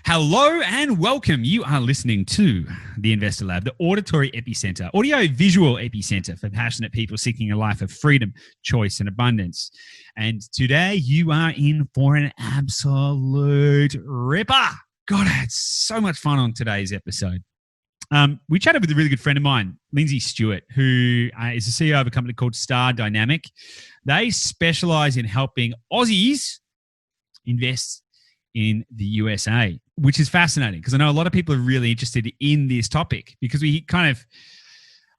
Hello and welcome. You are listening to the Investor Lab, the auditory epicenter, audio-visual epicenter for passionate people seeking a life of freedom, choice, and abundance. And today you are in for an absolute ripper. God, I had so much fun on today's episode. We chatted with a really good friend of mine, Lindsay Stewart, who is the CEO of a company called Star Dynamic. They specialize in helping Aussies invest in the USA, which is fascinating because I know a lot of people are really interested in this topic because we kind of,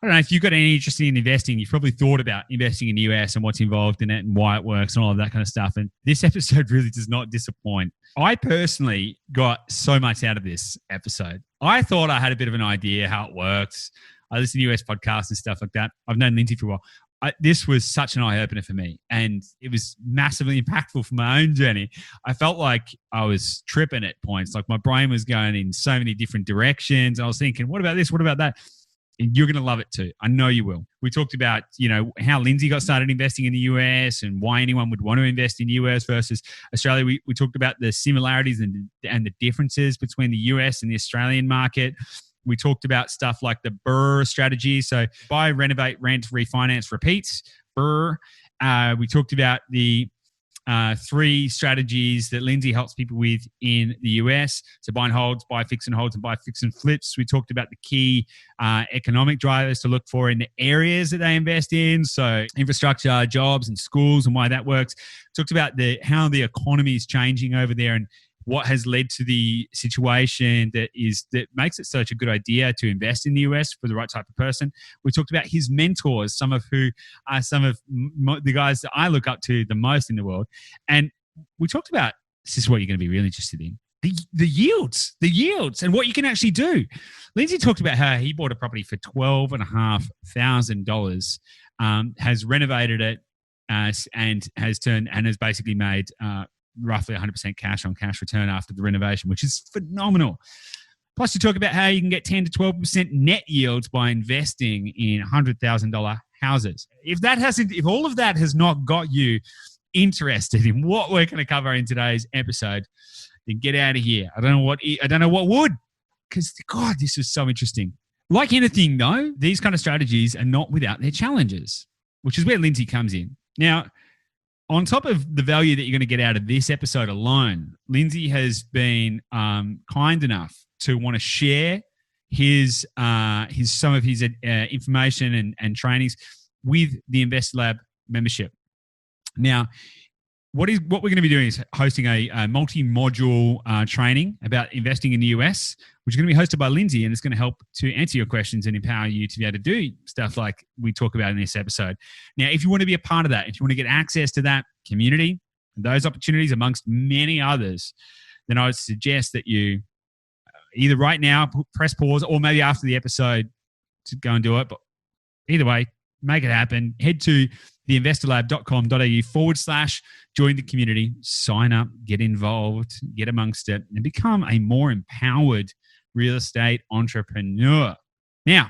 I don't know, if you've got any interest in investing, you've probably thought about investing in the US and what's involved in it and why it works and all of that kind of stuff. And this episode really does not disappoint. I personally got so much out of this episode. I thought I had a bit of an idea how it works. I listen to US podcasts and stuff like that. I've known Lindsay for a while. This was such an eye-opener for me, and it was massively impactful for my own journey. I felt like I was tripping at points. Like my brain was going in so many different directions. I was thinking, what about this? What about that? And you're going to love it too. I know you will. We talked about, how Lindsay got started investing in the US and why anyone would want to invest in the US versus Australia. We talked about the similarities and the differences between the US and the Australian market. We talked about stuff like the BRRR strategy. So buy, renovate, rent, refinance, repeat. BRRR. We talked about the 3 strategies that Lindsay helps people with in the US. So buy and holds, buy fix and holds, and buy fix and flips. We talked about the key economic drivers to look for in the areas that they invest in. So infrastructure, jobs, and schools, and why that works. Talked about how the economy is changing over there and what has led to the situation that makes it such a good idea to invest in the US for the right type of person. We talked about his mentors, some of who are some of the guys that I look up to the most in the world. And we talked about, this is what you're going to be really interested in, the yields and what you can actually do. Lindsay talked about how he bought a property for $12,500, has renovated it and has basically made roughly 100% cash on cash return after the renovation, which is phenomenal. Plus, you talk about how you can get 10 to 12% net yields by investing in $100,000 houses. If all of that has not got you interested in what we're going to cover in today's episode, then get out of here. I don't know what would, because God, this is so interesting. Like anything though, these kind of strategies are not without their challenges, which is where Lindsay comes in. Now, on top of the value that you're going to get out of this episode alone, Lindsay has been kind enough to want to share some of his information and trainings with the Investor Lab membership. Now, what we're going to be doing is hosting a multi-module training about investing in the US, which is going to be hosted by Lindsay, and it's going to help to answer your questions and empower you to be able to do stuff like we talk about in this episode. Now, if you want to be a part of that, if you want to get access to that community, those opportunities amongst many others, then I would suggest that you either right now press pause or maybe after the episode to go and do it. But either way, make it happen. Head to theinvestorlab.com.au/join the community, sign up, get involved, get amongst it, and become a more empowered real estate entrepreneur. Now,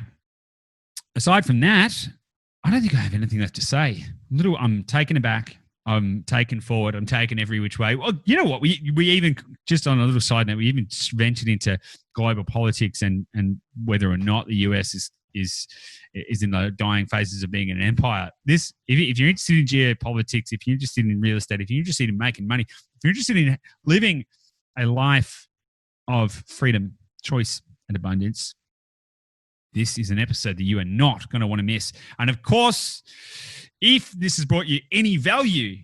aside from that, I don't think I have anything left to say. I'm taken aback. I'm taken forward. I'm taken every which way. Well, you know what? We even, just on a little side note, we even ventured into global politics and whether or not the US is in the dying phases of being an empire. If you're interested in geopolitics, if you're interested in real estate, if you're interested in making money, if you're interested in living a life of freedom, choice, and abundance, this is an episode that you are not going to want to miss. And of course, if this has brought you any value,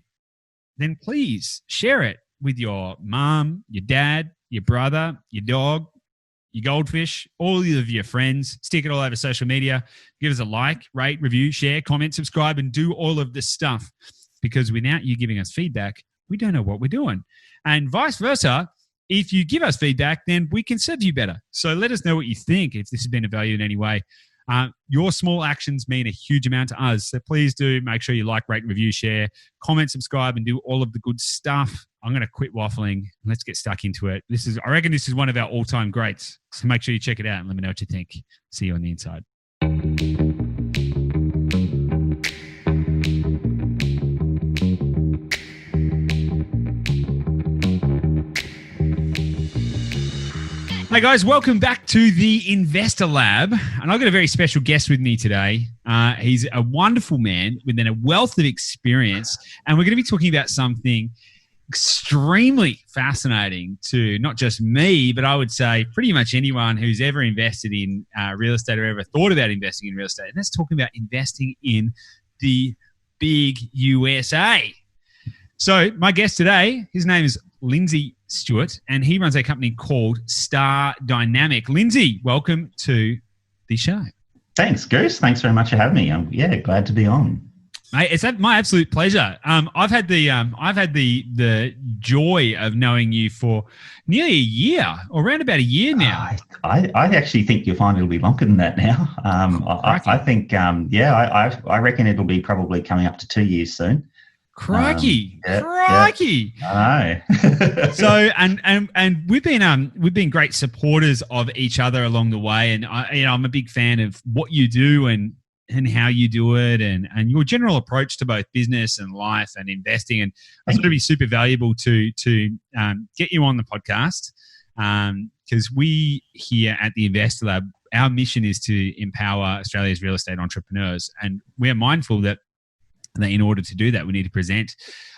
then please share it with your mom, your dad, your brother, your dog, your goldfish, all of your friends. Stick it all over social media. Give us a like, rate, review, share, comment, subscribe, and do all of this stuff. Because without you giving us feedback, we don't know what we're doing. And vice versa, if you give us feedback, then we can serve you better. So let us know what you think, if this has been of value in any way. Your small actions mean a huge amount to us. So please do make sure you like, rate, review, share, comment, subscribe, and do all of the good stuff. I'm going to quit waffling. Let's get stuck into it. I reckon this is one of our all-time greats. So make sure you check it out and let me know what you think. See you on the inside. Hey guys, welcome back to the Investor Lab. And I've got a very special guest with me today. He's a wonderful man with a wealth of experience. And we're going to be talking about something extremely fascinating to not just me, but I would say pretty much anyone who's ever invested in real estate or ever thought about investing in real estate. And that's talking about investing in the big USA. So my guest today, his name is Lindsay Stewart, and he runs a company called Star Dynamic. Lindsay, welcome to the show. Thanks, Goose. Thanks very much for having me. I'm glad to be on. Mate, it's my absolute pleasure. I've had the joy of knowing you for nearly a year, or around about a year now. I actually think you'll find it'll be longer than that now. I think I reckon it'll be probably coming up to 2 years soon. Crikey! Yeah. I know. So and we've been great supporters of each other along the way, and I'm a big fan of what you do and how you do it, and your general approach to both business and life and investing. And I thought it'd be super valuable to get you on the podcast because we here at the Investor Lab, our mission is to empower Australia's real estate entrepreneurs, and we're mindful that in order to do that, we need to present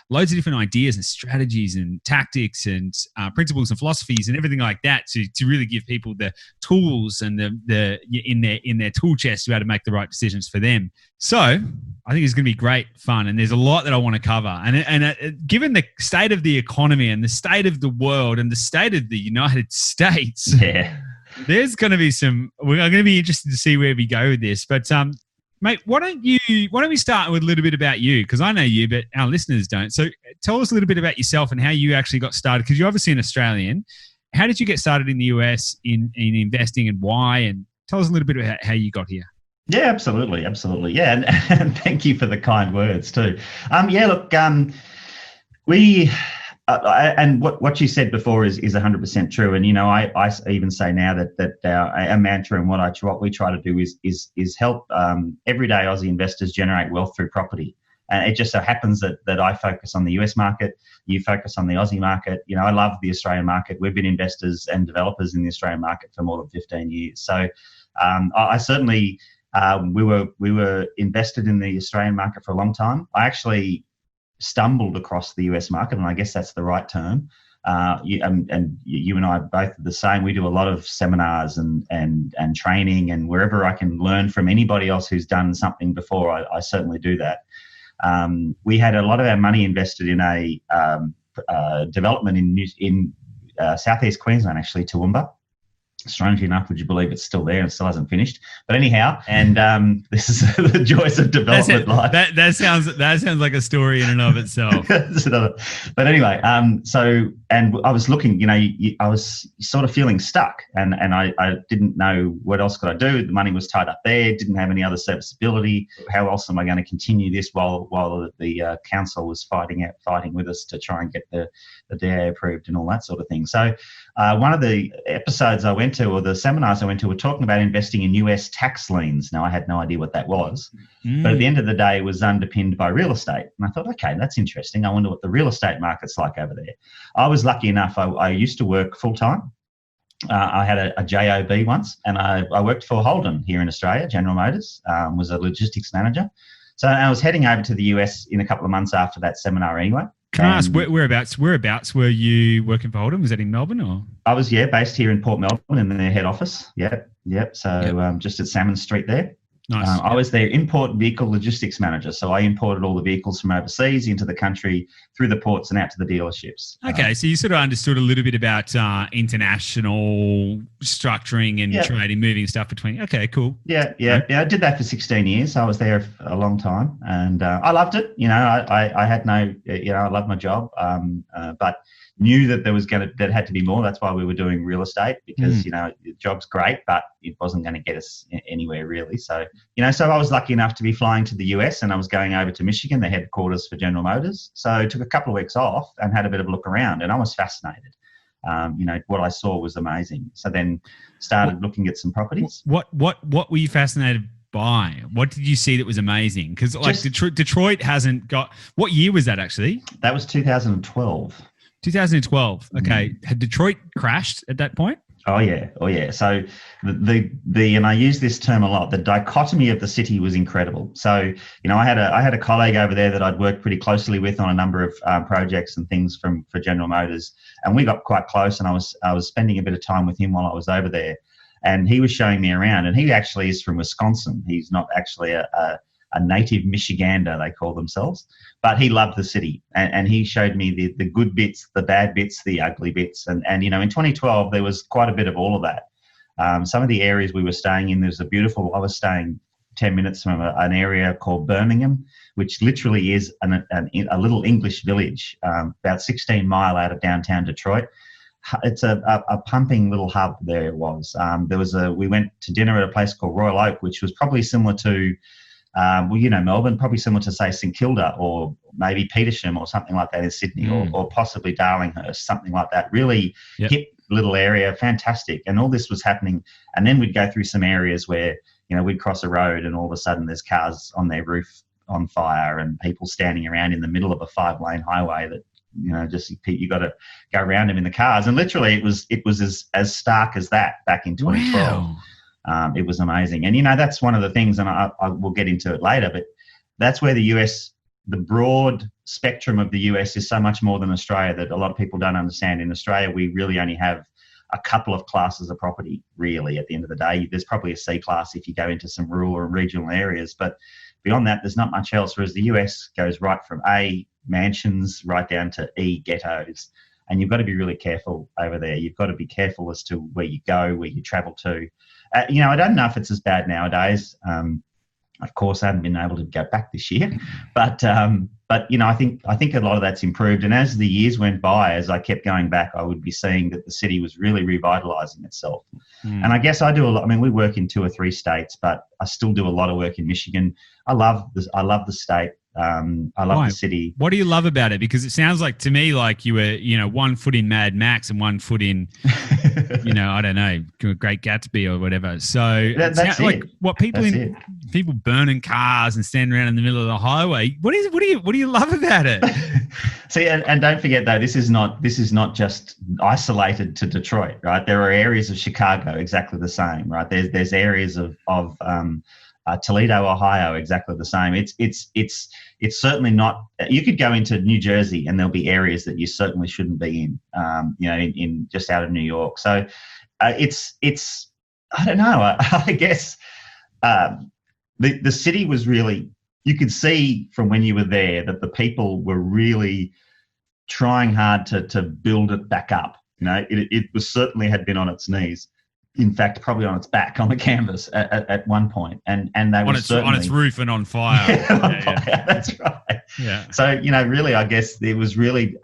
loads of different ideas and strategies and tactics and principles and philosophies and everything like that to really give people the tools and the in their tool chest to be able to make the right decisions for them. So I think it's going to be great fun, and there's a lot that I want to cover. And given the state of the economy and the state of the world and the state of the United States, there's going to be we're going to be interested to see where we go with this. But mate, why don't we start with a little bit about you? Because I know you, but our listeners don't. So tell us a little bit about yourself and how you actually got started, because you're obviously an Australian. How did you get started in the US in investing, and why? And tell us a little bit about how you got here. Yeah, absolutely. Yeah, and thank you for the kind words too. And what you said before is 100% true. And I even say now that our mantra and what we try to do is help everyday Aussie investors generate wealth through property. And it just so happens that I focus on the US market, you focus on the Aussie market. I love the Australian market. We've been investors and developers in the Australian market for more than 15 years. So I certainly we were invested in the Australian market for a long time. I actually stumbled across the US market, and I guess that's the right term. You and I both are the same. We do a lot of seminars and training, and wherever I can learn from anybody else who's done something before, I certainly do that. We had a lot of our money invested in a development in southeast Queensland, actually, Toowoomba. Strangely enough, would you believe it's still there and still hasn't finished? But anyhow, and this is the joys of development life. That sounds like a story in and of itself. But anyway, and I was looking, I was sort of feeling stuck, and I didn't know what else could I do. The money was tied up there, didn't have any other serviceability. How else am I going to continue this while the council was fighting with us to try and get the DA approved and all that sort of thing? So one of the episodes I went to, or the seminars I went to, were talking about investing in US tax liens. Now, I had no idea what that was, but at the end of the day, it was underpinned by real estate. And I thought, okay, that's interesting. I wonder what the real estate market's like over there. I was lucky enough. I used to work full-time. I had a JOB once, and I worked for Holden here in Australia, General Motors, was a logistics manager. So I was heading over to the US in a couple of months after that seminar anyway. Can I ask whereabouts were you working for Holden? Was that in Melbourne or? I was based here in Port Melbourne in their head office. Yep. So just at Salmon Street there. Nice. I was their import vehicle logistics manager. So I imported all the vehicles from overseas into the country through the ports and out to the dealerships. Okay, so you sort of understood a little bit about international structuring and trading, moving stuff between. Okay, cool. Yeah. I did that for 16 years. I was there for a long time, and I loved it. I had I loved my job, but knew that there had to be more. That's why we were doing real estate, because the job's great, but it wasn't going to get us anywhere really. So so I was lucky enough to be flying to the US, and I was going over to Michigan, the headquarters for General Motors. So I took a couple of weeks off and had a bit of a look around, and I was fascinated. What I saw was amazing. So then started looking at some properties. What were you fascinated by? What did you see that was amazing? Because Detroit hasn't got. What year was that actually? That was 2012. 2012. Okay. Had Detroit crashed at that point? Oh yeah, oh yeah. So the and I use this term a lot. The dichotomy of the city was incredible. So I had a colleague over there that I'd worked pretty closely with on a number of projects and things for General Motors, and we got quite close. And I was spending a bit of time with him while I was over there, and he was showing me around. And he actually is from Wisconsin. He's not actually a native Michigander, they call themselves, but he loved the city, and he showed me the good bits, the bad bits, the ugly bits, and in 2012 there was quite a bit of all of that. Some of the areas we were staying in, I was staying 10 minutes from an area called Birmingham, which literally is a little English village, about 16 mile out of downtown Detroit. It's a pumping little hub there. It was. We went to dinner at a place called Royal Oak, which was probably similar to Melbourne, probably similar to, say, St Kilda or maybe Petersham or something like that in Sydney, or possibly Darlinghurst, something like that. Really hip little area, fantastic. And all this was happening. And then we'd go through some areas where, we'd cross a road and all of a sudden there's cars on their roof on fire and people standing around in the middle of a 5-lane highway that, just you got to go around them in the cars. And literally it was as stark as that back in 2012. Wow. It was amazing. And, that's one of the things, and I will get into it later, but that's where the broad spectrum of the US is so much more than Australia that a lot of people don't understand. In Australia, we really only have a couple of classes of property, really, at the end of the day. There's probably a C class if you go into some rural or regional areas, but beyond that, there's not much else, whereas the US goes right from A, mansions, right down to E, ghettos. And you've got to be really careful over there. You've got to be careful as to where you go, where you travel to. I don't know if it's as bad nowadays. Of course, I haven't been able to go back this year, but I think a lot of that's improved. And as the years went by, as I kept going back, I would be seeing that the city was really revitalising itself. And I guess I do a lot. I mean, we work in 2 or 3 states, but I still do a lot of work in Michigan. I love the state. I love the city. What do you love about it? Because it sounds like to me like you were, 1 foot in Mad Max and 1 foot in, I don't know, Great Gatsby or whatever. So that's it. Like what people burning cars and standing around in the middle of the highway. What do you love about it? See, and don't forget though, this is not just isolated to Detroit, right? There are areas of Chicago exactly the same, right? There's areas of Toledo, Ohio, exactly the same. It's certainly not. You could go into New Jersey and there'll be areas that you certainly shouldn't be in. In just out of New York. So it's. I don't know. I guess the city was really. You could see from when you were there that the people were really trying hard to build it back up. It was certainly had been on its knees. In fact, probably on its back on the canvas at one point, and they were certainly on its roof and on fire. Yeah. That's right. Yeah. So really, I guess it was really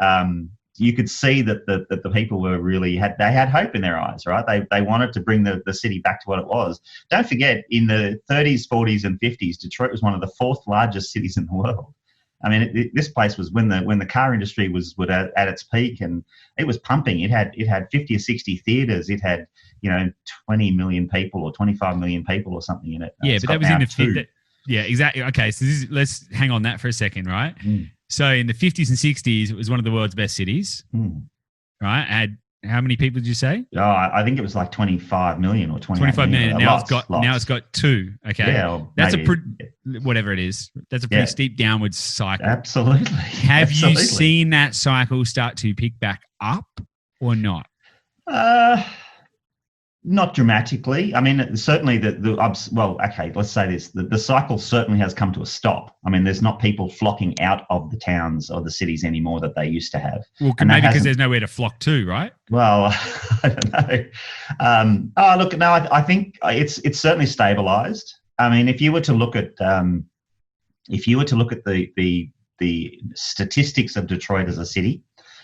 you could see that the people were really had hope in their eyes, right? They wanted to bring the city back to what it was. Don't forget, in the 30s, 40s, and 50s, Detroit was one of the 4th largest cities in the world. I mean, this place was when the car industry was at its peak, and it was pumping. It had 50 or 60 theaters. It had 20 million people or 25 million people or something in it. Yeah, but that was in the yeah, exactly. Okay, so let's hang on that for a second, right? So in the 50s and 60s, it was one of the world's best cities, right? It had how many people did you say? Oh, I think it was like 25 million or 25 million. Now it's got 2. Okay, yeah, that's whatever it is. That's a pretty steep downwards cycle. Absolutely. Have you seen that cycle start to pick back up or not? Not dramatically. I mean, certainly let's say this. The cycle certainly has come to a stop. I mean, there's not people flocking out of the towns or the cities anymore that they used to have. Well, maybe because there's nowhere to flock to, right? Well, I don't know. Look, no, I think it's certainly stabilised. I mean, if you were to look at the statistics of Detroit as a city,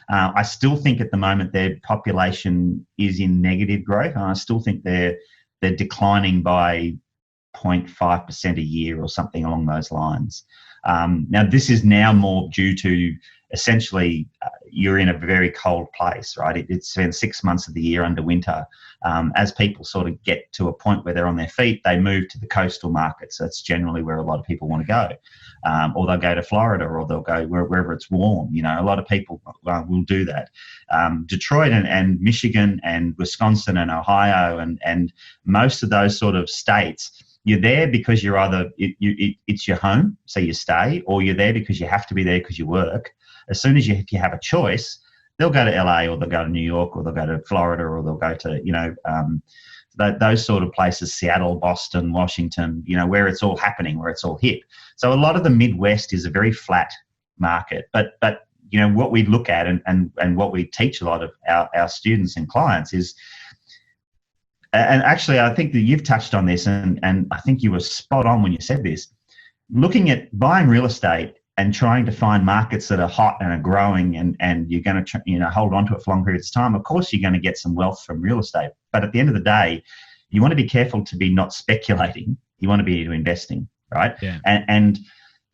I still think at the moment their population is in negative growth, and I still think they're declining by 0.5% a year or something along those lines. Now, this is now more due to essentially, you're in a very cold place, right? It spends 6 months of the year under winter. As people sort of get to a point where they're on their feet, they move to the coastal markets. That's generally where a lot of people want to go. Or they'll go to Florida, or they'll go wherever it's warm. You know, a lot of people will do that. Detroit and Michigan and Wisconsin and Ohio and most of those sort of states, you're there because you're either it's your home, so you stay, or you're there because you have to be there because you work. As soon as if you have a choice, they'll go to LA, or they'll go to New York, or they'll go to Florida, or they'll go to those sort of places, Seattle, Boston, Washington, where it's all happening, where it's all hip. So a lot of the Midwest is a very flat market, but what we look at and what we teach a lot of our students and clients is, and actually I think that you've touched on this, and I think you were spot on when you said this, looking at buying real estate and trying to find markets that are hot and are growing, and you're going to hold on to it for long periods of time. Of course, you're going to get some wealth from real estate, but at the end of the day, you want to be careful to be not speculating. You want to be investing, right? Yeah. And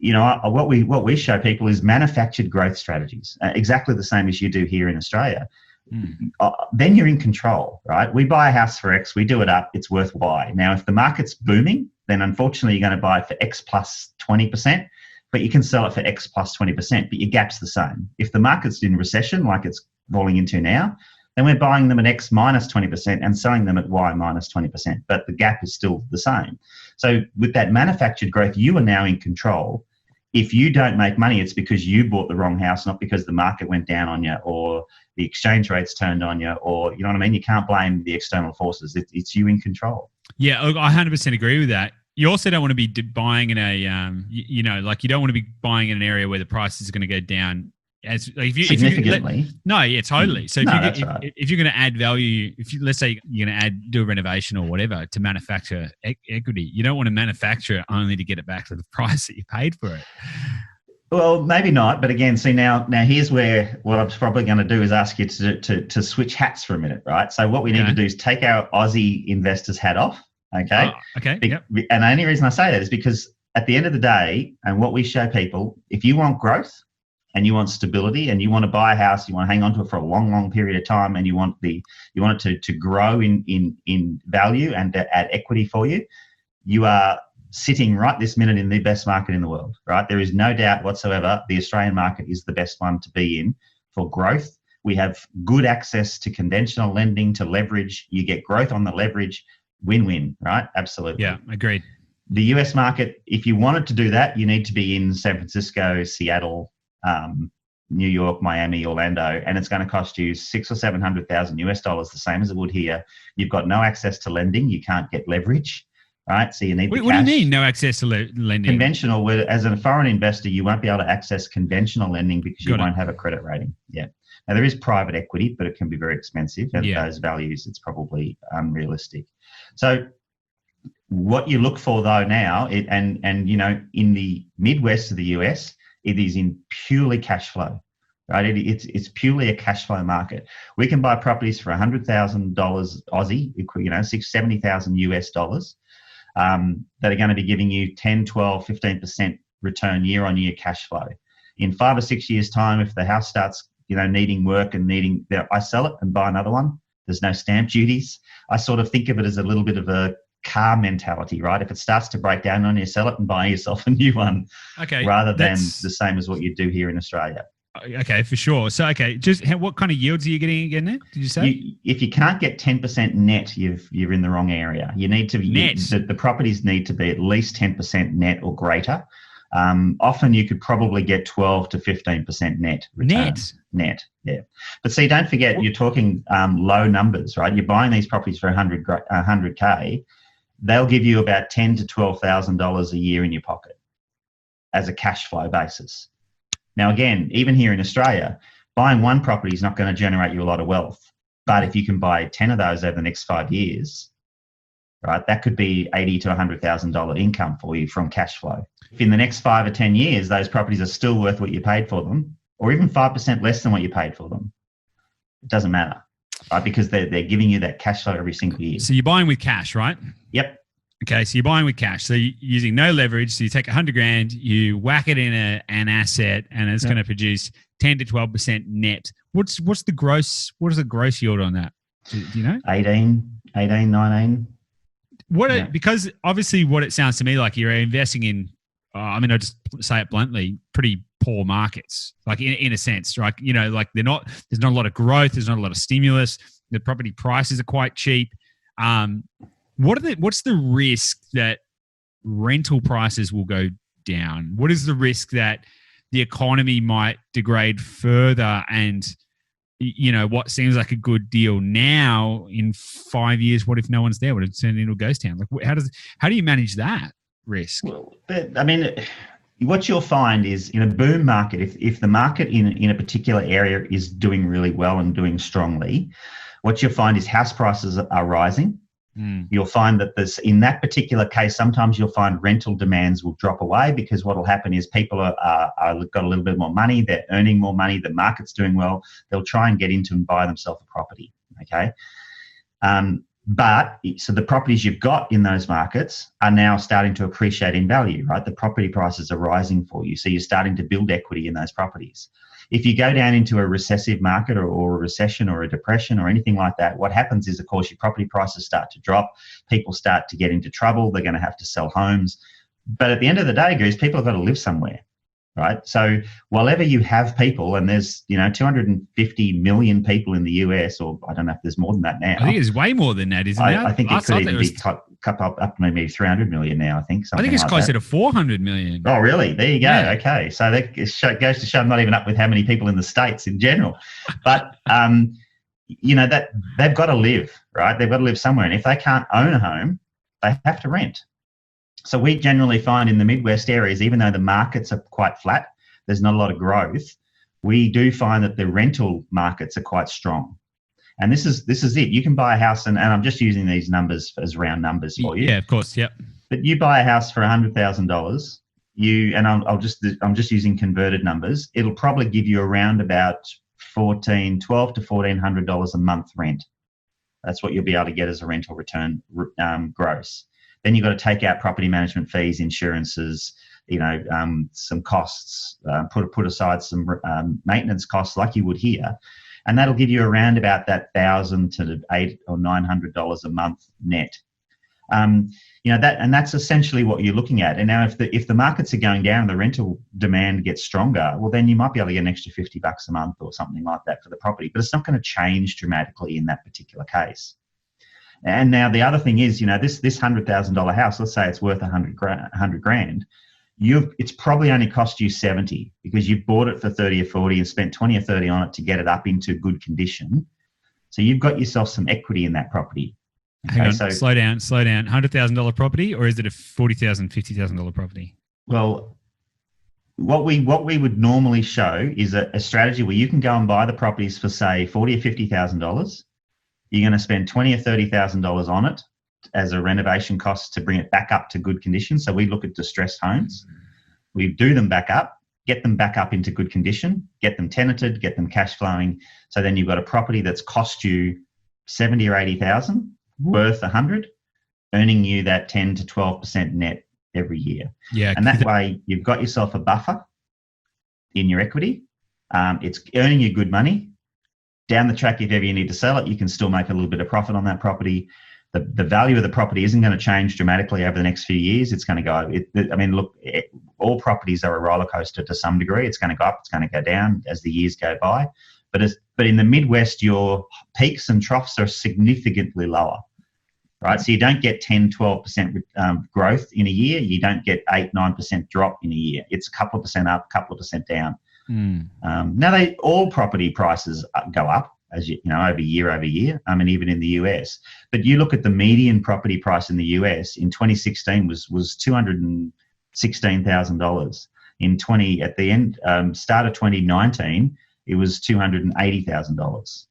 what we show people is manufactured growth strategies, exactly the same as you do here in Australia. Then you're in control, right? We buy a house for X, we do it up, it's worth Y. Now, if the market's booming, then unfortunately you're going to buy it for X plus 20%. But you can sell it for X plus 20%, but your gap's the same. If the market's in recession, like it's falling into now, then we're buying them at X minus 20% and selling them at Y minus 20%, but the gap is still the same. So with that manufactured growth, you are now in control. If you don't make money, it's because you bought the wrong house, not because the market went down on you or the exchange rates turned on you, or, you know what I mean? You can't blame the external forces. It's you in control. Yeah, I 100% agree with that. You also don't want to be buying in a, you don't want to be buying in an area where the price is going to go down significantly. Totally. So if you're going to add value, let's say you're going to do a renovation or whatever to manufacture equity, you don't want to manufacture it only to get it back to the price that you paid for it. Well, maybe not. But again, see now here's where what I'm probably going to do is ask you to switch hats for a minute, right? So what we need to do is take our Aussie investors hat off. Okay. Okay. Yep. And the only reason I say that is because at the end of the day, and what we show people, if you want growth and you want stability and you want to buy a house, you want to hang on to it for a long, long period of time, and you want it to grow in value and to add equity for you, you are sitting right this minute in the best market in the world, right? There is no doubt whatsoever the Australian market is the best one to be in for growth. We have good access to conventional lending, to leverage. You get growth on the leverage. Win-win, right? Absolutely. Yeah, agreed. The US market, if you wanted to do that, you need to be in San Francisco, Seattle, New York, Miami, Orlando, and it's going to cost you $600,000 or $700,000 the same as it would here. You've got no access to lending. You can't get leverage, right? So you need the cash. What do you mean, no access to lending? Conventional, as a foreign investor, you won't be able to access conventional lending because you won't have a credit rating. Yeah. Now, there is private equity, but it can be very expensive. At those values, it's probably unrealistic. So what you look for, though, now, in the Midwest of the US, it is in purely cash flow, right? It's purely a cash flow market. We can buy properties for $100,000 Aussie, $70,000 US dollars, that are going to be giving you 10, 12, 15% return year on year cash flow. In 5 or 6 years' time, if the house starts needing work and I sell it and buy another one. There's no stamp duties. I sort of think of it as a little bit of a car mentality, right? If it starts to break down on you, sell it and buy yourself a new one. Okay. Rather than the same as what you do here in Australia. Okay, for sure. So, just what kind of yields are you getting again there? Did you say? If you can't get 10% net, you're in the wrong area. You need to net. The properties need to be at least 10% net or greater. Often you could probably get 12 to 15% net return. Net, yeah. But see, don't forget, you're talking low numbers, right? You're buying these properties for $100K. They'll give you about $10,000 to $12,000 a year in your pocket as a cash flow basis. Now, again, even here in Australia, buying one property is not going to generate you a lot of wealth. But if you can buy 10 of those over the next 5 years, right, that could be $80,000 to $100,000 income for you from cash flow. If in the next 5 or 10 years, those properties are still worth what you paid for them, or even 5% less than what you paid for them, it doesn't matter, right? Because they're giving you that cash flow every single year. So you're buying with cash, right? Yep. Okay, so you're buying with cash. So you're using no leverage. So you take $100,000, you whack it in an asset, and it's going to produce 10 to 12% net. What's the gross? What is the gross yield on that? Do you know? 18, 19. Because obviously what it sounds to me like you're investing in, I'll just say it bluntly, pretty poor markets, like in a sense, right? Like there's not a lot of growth. There's not a lot of stimulus. The property prices are quite cheap. What's the risk that rental prices will go down? What is the risk that the economy might degrade further and, what seems like a good deal now in 5 years, what if no one's there? Would it turn into a ghost town? Like how do you manage that risk? Well, what you'll find is in a boom market, if the market in a particular area is doing really well and doing strongly, what you'll find is house prices are rising. You'll find that in that particular case, sometimes you'll find rental demands will drop away because what will happen is people are got a little bit more money, they're earning more money, the market's doing well, they'll try and get into and buy themselves a property, okay? So the properties you've got in those markets are now starting to appreciate in value, right? The property prices are rising for you, so you're starting to build equity in those properties. If you go down into a recessive market or a recession or a depression or anything like that, what happens is, of course, your property prices start to drop. People start to get into trouble. They're going to have to sell homes. But at the end of the day, Goose, people have got to live somewhere, right? So wherever you have people, and there's 250 million people in the US, or I don't know if there's more than that now. I think it's way more than that, isn't it? I think it could even be up maybe 300 million now, I think. I think it's closer to 400 million. Oh, really? There you go. Yeah. Okay. So that goes to show I'm not even up with how many people in the States in general. But, that they've got to live, right? They've got to live somewhere. And if they can't own a home, they have to rent. So we generally find in the Midwest areas, even though the markets are quite flat, there's not a lot of growth, we do find that the rental markets are quite strong. And this is it. You can buy a house, and I'm just using these numbers as round numbers for you. Yeah, of course. Yep. But you buy a house for $100,000. I'm just using converted numbers. It'll probably give you around about $1,200 to $1,400 a month rent. That's what you'll be able to get as a rental return gross. Then you've got to take out property management fees, insurances, some costs, put aside some maintenance costs like you would here. And that'll give you around about that $1,000 to $800 or $900 a month net. That's essentially what you're looking at. And now if the markets are going down, the rental demand gets stronger, well, then you might be able to get an extra $50 a month or something like that for the property. But it's not going to change dramatically in that particular case. And now the other thing is, this $100,000 house, let's say it's worth $100 grand. It's probably only cost you 70 because you bought it for 30 or 40 and spent 20 or 30 on it to get it up into good condition. So you've got yourself some equity in that property. Okay, hang on, so slow down. $100,000 property, or is it a $40,000, $50,000 property? Well, what we would normally show is a strategy where you can go and buy the properties for say $40,000 or $50,000. You're going to spend $20,000 or $30,000 on it as a renovation cost to bring it back up to good condition. So we look at distressed homes. We do them back up, get them back up into good condition, get them tenanted, get them cash flowing. So then you've got a property that's cost you 70 or 80,000, worth 100, earning you that 10 to 12% net every year. Yeah. And that way you've got yourself a buffer in your equity. It's earning you good money. Down the track, if ever you need to sell it, you can still make a little bit of profit on that property. The value of the property isn't going to change dramatically over the next few years. It's going to go, all properties are a roller coaster to some degree. It's going to go up, it's going to go down as the years go by. But in the Midwest, your peaks and troughs are significantly lower, right? So you don't get 10, 12% growth in a year. You don't get 8, 9% drop in a year. It's a couple of percent up, a couple of percent down. Now, all property prices go up over year, even in the US. But you look at the median property price in the US in 2016 was $216,000. At the end, start of 2019, it was $280,000.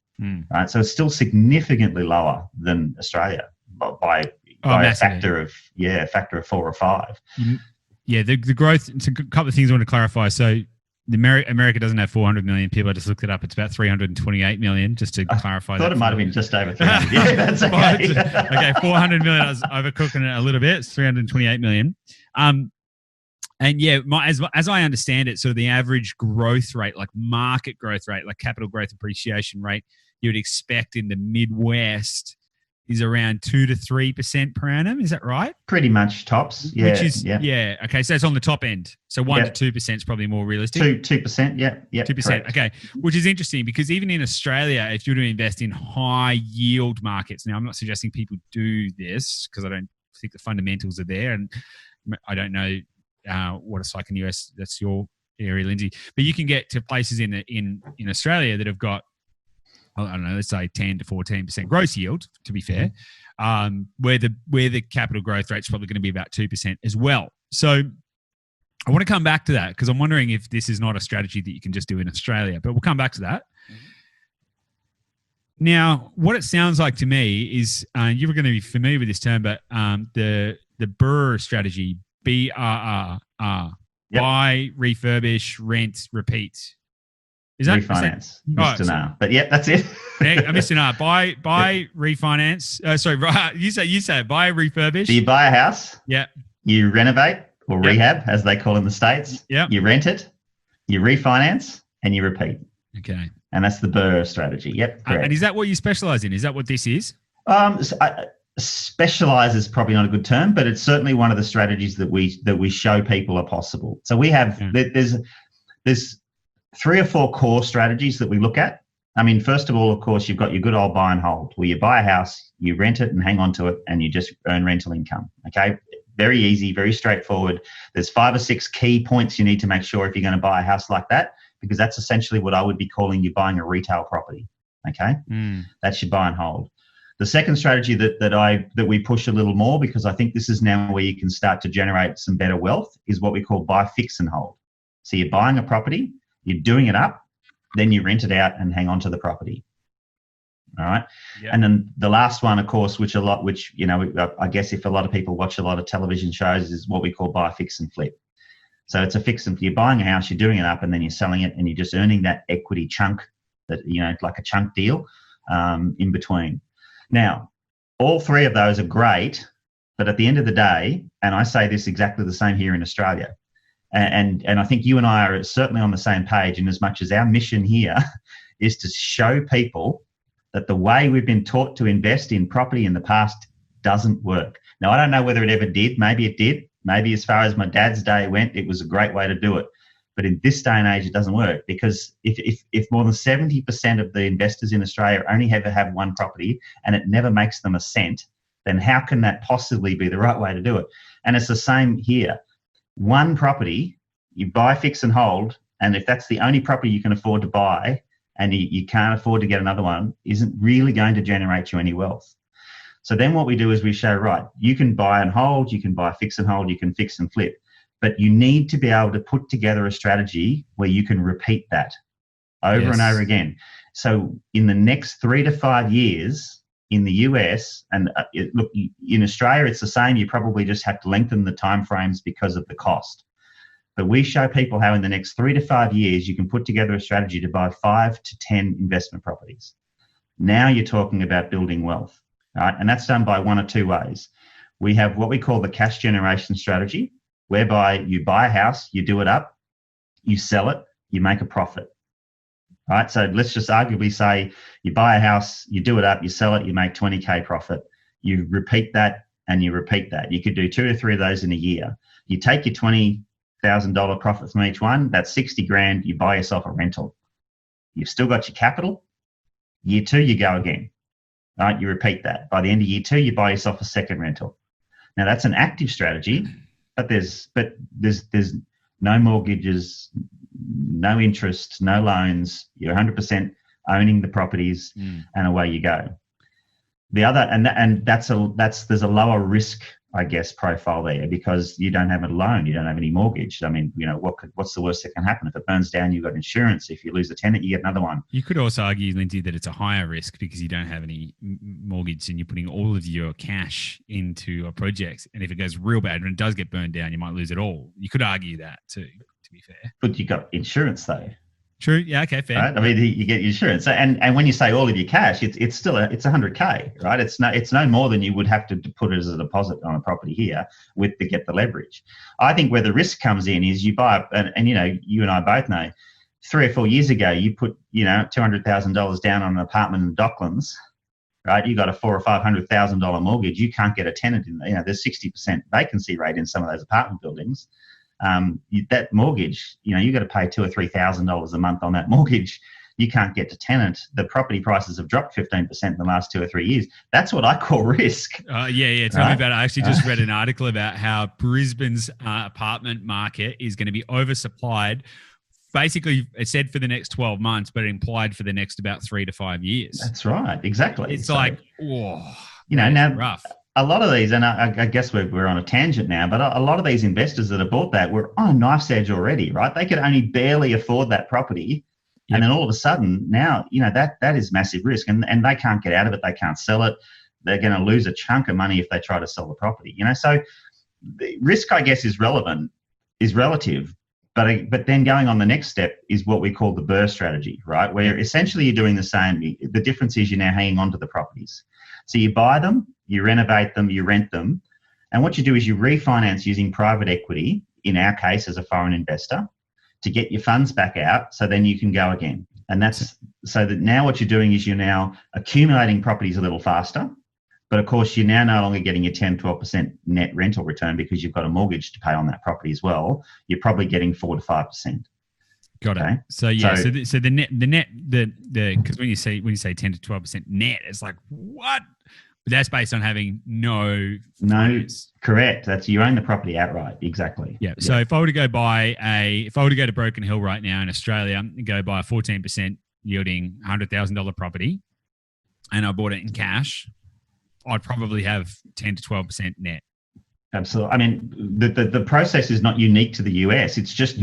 Right, so it's still significantly lower than Australia by a factor of 4 or 5. Yeah, the growth. It's a couple of things I want to clarify. So America doesn't have 400 million people. I just looked it up. It's about 328 million, just to clarify. I thought it might have been just over 300. Yeah, that's okay. Okay, 400 million. I was overcooking it a little bit. It's 328 million. And yeah, as I understand it, sort of the average growth rate, like market growth rate, like capital growth appreciation rate, you would expect in the Midwest is around 2 to 3% per annum. Is that right? Pretty much tops. Yeah. Which is okay. So it's on the top end. So 1 to 2% is probably more realistic. 2%. Yeah. 2%. Correct. Okay. Which is interesting because even in Australia, if you're to invest in high yield markets, now I'm not suggesting people do this because I don't think the fundamentals are there, and I don't know what it's like in the US. That's your area, Lindsay. But you can get to places in Australia that have got, I don't know, let's say 10 to 14% gross yield, to be fair, where the capital growth rate is probably going to be about 2% as well. So I want to come back to that because I'm wondering if this is not a strategy that you can just do in Australia, but we'll come back to that. Now, what it sounds like to me is, you were going to be familiar with this term, but the BRRR strategy, BRRR, buy, refurbish, rent, repeat. Is that refinance? Mr. Nah. But yeah, that's it. Mr. Nah. Buy, refinance. Sorry, you say buy, refurbish. So you buy a house. Yeah. You renovate or rehab, as they call in the States. Yeah. You rent it, you refinance, and you repeat. Okay. And that's the BRRR strategy. Yep. Correct. And is that what you specialize in? Is that what this is? Specialize is probably not a good term, but it's certainly one of the strategies that we show people are possible. So we have there's 3 or 4 core strategies that we look at. I mean, first of all, of course, you've got your good old buy and hold, where you buy a house, you rent it and hang on to it, and you just earn rental income. Okay, very easy, very straightforward. There's 5 or 6 key points you need to make sure if you're going to buy a house like that, because that's essentially what I would be calling you buying a retail property. Okay, that's your buy and hold. The second strategy that we push a little more, because I think this is now where you can start to generate some better wealth, is what we call buy, fix, and hold. So you're buying a property, you're doing it up, then you rent it out and hang on to the property. All right. Yep. And then the last one, of course, which I guess if a lot of people watch a lot of television shows, is what we call buy, fix, and flip. So it's a fix and flip. You're buying a house, you're doing it up, and then you're selling it, and you're just earning that equity chunk, that like a chunk deal in between. Now, all 3 of those are great, but at the end of the day, and I say this exactly the same here in Australia, and I think you and I are certainly on the same page, in as much as our mission here is to show people that the way we've been taught to invest in property in the past doesn't work. Now, I don't know whether it ever did. Maybe it did. Maybe as far as my dad's day went, it was a great way to do it. But in this day and age, it doesn't work, because if more than 70% of the investors in Australia only ever have one property and it never makes them a cent, then how can that possibly be the right way to do it? And it's the same here. One property, you buy, fix, and hold, and if that's the only property you can afford to buy and you can't afford to get another one, isn't really going to generate you any wealth. So then what we do is we show, right, you can buy and hold, you can buy, fix, and hold, you can fix and flip. But you need to be able to put together a strategy where you can repeat that over and over again. So in the next 3 to 5 years in the US, and look, in Australia, it's the same. You probably just have to lengthen the timeframes because of the cost. But we show people how in the next 3 to 5 years, you can put together a strategy to buy 5 to 10 investment properties. Now you're talking about building wealth, right? And that's done by 1 or 2 ways. We have what we call the cash generation strategy, whereby you buy a house, you do it up, you sell it, you make a profit. All right, so let's just arguably say you buy a house, you do it up, you sell it, you make 20K profit. You repeat that and you repeat that. You could do 2 or 3 of those in a year. You take your $20,000 profit from each one, that's 60 grand, you buy yourself a rental. You've still got your capital. Year 2, you go again. All right, you repeat that. By the end of year 2, you buy yourself a second rental. Now that's an active strategy, but there's no mortgages, no interest, no loans. You're 100% owning the properties, and away you go. The other, and there's a lower risk, I guess, profile there, because you don't have a loan, you don't have any mortgage. I mean, what's the worst that can happen? If it burns down, you've got insurance. If you lose a tenant, you get another one. You could also argue, Lindsay, that it's a higher risk because you don't have any mortgage and you're putting all of your cash into a project. And if it goes real bad and it does get burned down, you might lose it all. You could argue that too, to be fair. But you got insurance though. True. Yeah. Okay. Fair. Right? I mean, you get your insurance, and when you say all of your cash, it's still it's $100K, right? It's no more than you would have to put it as a deposit on a property here to get the leverage. I think where the risk comes in is you buy, and you know, you and I both know, 3 or 4 years ago, you put $200,000 down on an apartment in Docklands, right? You got a $400,000 or $500,000 mortgage. You can't get a tenant in. There's 60% vacancy rate in some of those apartment buildings. That mortgage, you got to pay $2,000 or $3,000 a month on that mortgage. You can't get to tenant. The property prices have dropped 15% in the last 2 or 3 years. That's what I call risk. Yeah. Tell me about it. I actually just read an article about how Brisbane's apartment market is going to be oversupplied. Basically, it said for the next 12 months, but it implied for the next about 3 to 5 years. That's right. Exactly. It's now rough. A lot of these, and I guess we're on a tangent now, but a lot of these investors that have bought that were on a knife's edge already, right? They could only barely afford that property. Yep. And then all of a sudden now, that is massive risk, and they can't get out of it. They can't sell it. They're going to lose a chunk of money if they try to sell the property, So the risk, I guess, is relative. But then going on the next step is what we call the BRRR strategy, right? Where essentially you're doing the same. The difference is you're now hanging on to the properties. So you buy them, you renovate them, you rent them. And what you do is you refinance using private equity, in our case as a foreign investor, to get your funds back out so then you can go again. And that's so that now what you're doing is you're now accumulating properties a little faster. But of course, you're now no longer getting your 10, 12% net rental return because you've got a mortgage to pay on that property as well. You're probably getting 4 to 5%. Got it. So yeah, so the net, because when you say 10 to 12% net, it's like what? But that's based on having no. Correct. That's you own the property outright. Exactly. Yeah. So if I were to go to Broken Hill right now in Australia and go buy a 14% yielding $100,000 property, and I bought it in cash, I'd probably have 10 to 12% net. Absolutely. I mean, the process is not unique to the US. It's just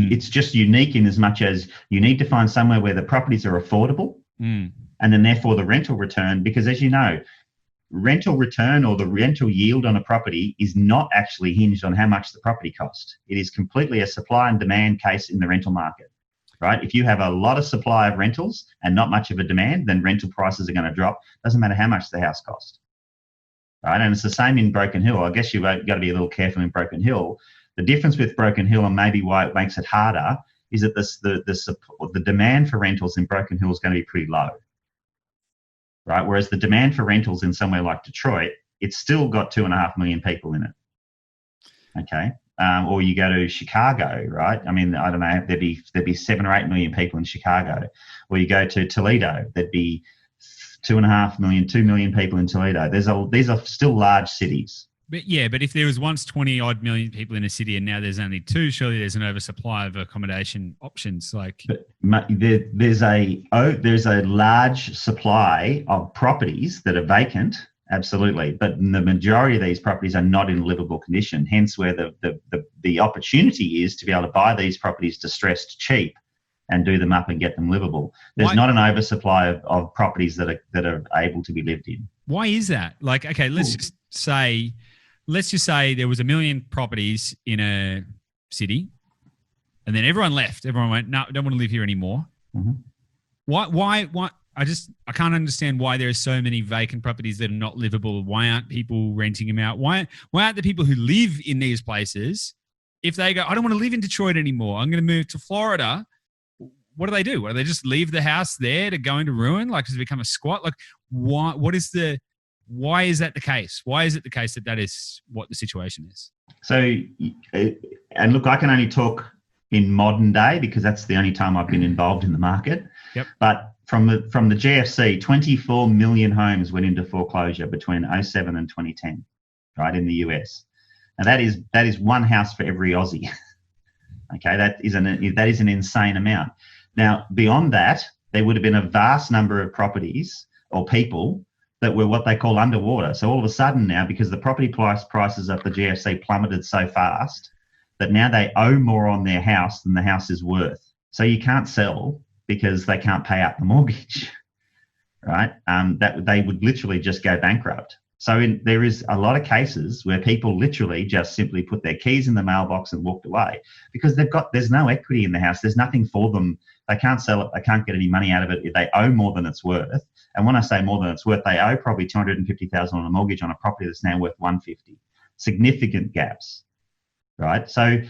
unique in as much as you need to find somewhere where the properties are affordable, and then therefore the rental return. Because as you know, rental return or the rental yield on a property is not actually hinged on how much the property cost. It is completely a supply and demand case in the rental market, right? If you have a lot of supply of rentals and not much of a demand, then rental prices are going to drop. Doesn't matter how much the house cost. Right, and it's the same in Broken Hill. I guess you've got to be a little careful in Broken Hill. The difference with Broken Hill, and maybe why it makes it harder, is that the demand for rentals in Broken Hill is going to be pretty low. Right, whereas the demand for rentals in somewhere like Detroit, it's still got 2.5 million people in it. Okay, or you go to Chicago, right? I mean, I don't know, there'd be 7 or 8 million people in Chicago. Or you go to Toledo, there'd be 2.5 million, 2 million people in Toledo. These are still large cities. But if there was once 20 odd million people in a city and now there's only 2, surely there's an oversupply of accommodation options. But there's a large supply of properties that are vacant, absolutely. But the majority of these properties are not in livable condition. Hence, where the opportunity is to be able to buy these properties distressed cheap and do them up and get them livable. There's not an oversupply of properties that are able to be lived in. Why is that? Like, okay, let's just say there was 1 million properties in a city, and then everyone left. Everyone went, no, I don't want to live here anymore. Mm-hmm. Why? I can't understand why there are so many vacant properties that are not livable. Why aren't people renting them out? Why aren't the people who live in these places, if they go, I don't want to live in Detroit anymore, I'm going to move to Florida, what do they do? Do they just leave the house there to go into ruin? Like, does it become a squat? Like, why is that the case? Why is it the case that is what the situation is? So, and look, I can only talk in modern day because that's the only time I've been involved in the market. Yep. But from the GFC, 24 million homes went into foreclosure between 2007 and 2010, right, in the US. And that is one house for every Aussie. Okay, that is an insane amount. Now, beyond that, there would have been a vast number of properties or people that were what they call underwater. So all of a sudden now, because the property prices at the GFC plummeted so fast, that now they owe more on their house than the house is worth. So you can't sell because they can't pay out the mortgage, right? That they would literally just go bankrupt. So there is a lot of cases where people literally just simply put their keys in the mailbox and walked away because there's no equity in the house. There's nothing for them. They can't sell it. They can't get any money out of it. They owe more than it's worth. And when I say more than it's worth, they owe probably $250,000 on a mortgage on a property that's now worth $150,000. Significant gaps, right? So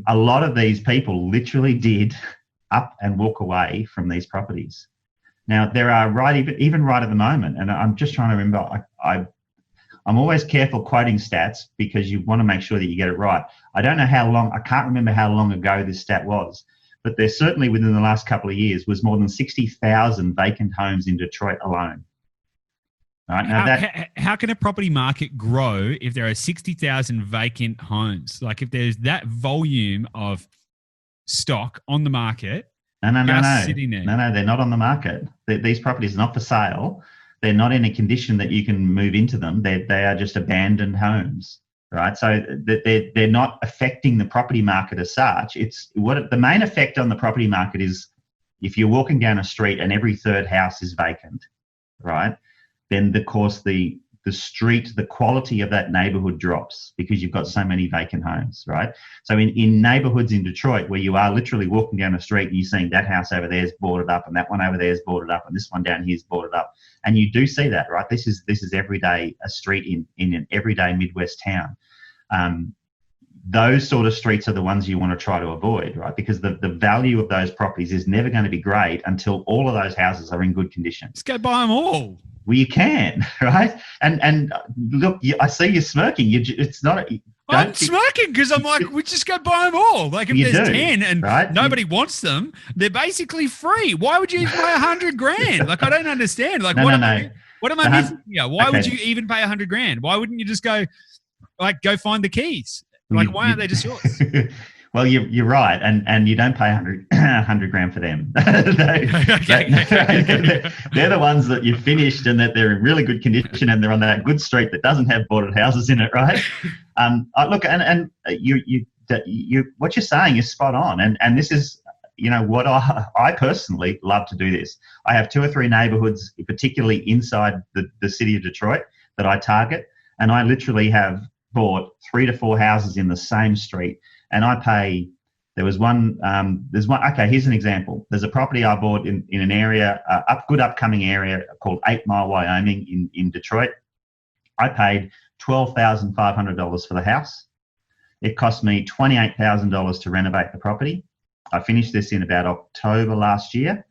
a lot of these people literally did up and walk away from these properties. Now, there are even right at the moment, and I'm just trying to remember, I'm always careful quoting stats because you want to make sure that you get it right. I don't know how long, I can't remember how long ago this stat was, but there certainly within the last couple of years was more than 60,000 vacant homes in Detroit alone. Right, now how can a property market grow if there are 60,000 vacant homes? Like if there's that volume of stock on the market, sitting there. No, they're not on the market. These properties are not for sale. They're not in a condition that you can move into them. They are just abandoned homes, right? So they're not affecting the property market as such. It's the main effect on the property market is if you're walking down a street and every third house is vacant, right? Then of course the quality of that neighborhood drops because you've got so many vacant homes, right? So in neighborhoods in Detroit where you are literally walking down the street and you're seeing that house over there is boarded up and that one over there is boarded up and this one down here is boarded up. And you do see that, right? This is every day a street in an everyday Midwest town. Those sort of streets are the ones you want to try to avoid, right? Because the value of those properties is never going to be great until all of those houses are in good condition. Let's go buy them all. Well, you can, right? And look, I see you smirking. I'm smirking because I'm like, we just go buy them all. Like if there's 10 and right? nobody wants them, they're basically free. Why would you even pay $100,000? Like I don't understand. Like what am I missing here? Why would you even pay $100,000? Why wouldn't you just go find the keys? Like why aren't they just yours? Well, you're right, and you don't pay $100,000 for them. They're the ones that you've finished and that they're in really good condition and they're on that good street that doesn't have boarded houses in it, right? Look, and what you're saying is spot on, and this is what I personally love to do this. I have 2 or 3 neighborhoods, particularly inside the city of Detroit, that I target, and I literally have bought 3 to 4 houses in the same street. And I pay, there's one, okay, here's an example. There's a property I bought in an area, good upcoming area called 8 Mile, Wyoming in Detroit. I paid $12,500 for the house. It cost me $28,000 to renovate the property. I finished this in about October last year.